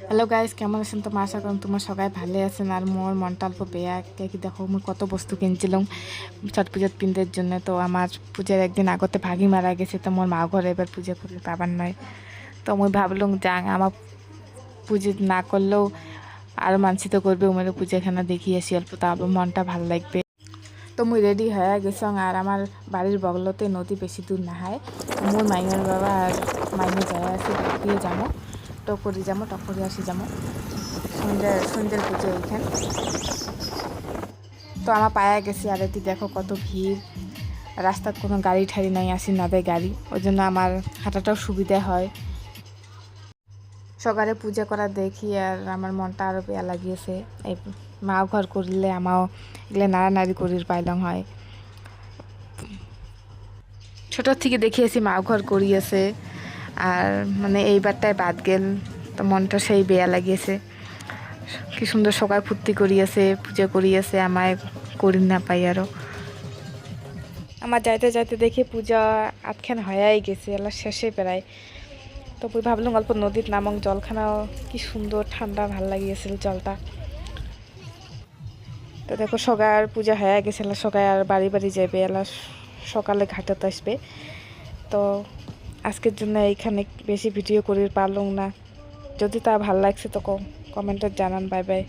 Hello guys, কেমন আছেন? তোমার আশা করুন তোমার সবাই ভালো আছেন। আর মোর মনটা অল্প বেয়া কি দেখো, মুই কত বস্তু কিনছিলাম ছট পূজার পিনদের জন্য। তো আমার পূজার একদিন আগতে ভাগি মারা গেছে, তো মোর মা ঘরে এবার পূজা করলে পাবার নয়। তো মুই ভাবলাম যাং আমার পুজো না করলেও আর মানসিক করবে, উমের পূজাখানা দেখি আসি অল্প, তা মনটা ভালো লাগবে। তো মুই রেডি হয়ে গেছং। আর আমার বাড়ির বগলতে নদী বেশি দূর না হয়। মোর মাইনের বাবা আর মাইনে যায় আছে দিয়ে যাবো, টকরি যাবো, টকরি আসি যাবো। সন্ধ্যের পুজো এইখান। তো আমার পায়ে গেছি। আর এটি দেখো কত ভিড়, রাস্তার কোনো গাড়ি ঠাড়ি নাই, আসি না দেয় গাড়ি, ওই জন্য আমার হাঁটাটাও সুবিধা হয়। সকালে পূজা করা দেখি আর আমার মনটা আরও বেয়া লাগিয়েছে। এই মাও ঘর করলে আমাও এগুলো নাড়ানাড়ি করির পাইলং হয়। ছোটোর থেকে দেখিয়েছি মাও ঘর করিয়েছে, আর মানে এইবারটায় বাদ গেল, তো মনটা সেই বেয়া লাগিয়েছে। কি সুন্দর সকাল ফুর্তি করিয়েছে, পূজা করিয়েছে, আমায় করি না পাই আরও। আমার যাইতে যাইতে দেখি পূজা আটখান হয়াই গেছে, এলা শেষে প্রায়। তো ভাবলাম অল্প নদীর নামক জলখানাও কি সুন্দর ঠান্ডা, ভাল লাগিয়েছিল জলটা। তো দেখো সকাল পূজা হয়ে গেছে, এলা সকাল আর বাড়ি বাড়ি যাবে, এলা সকালে ঘাটতে আসবে। তো আজকের জন্য এইখানে বেশি ভিডিও করে পারলাম না। যদি তা ভাল লাগছে তো কমেন্টে জানান। Bye bye.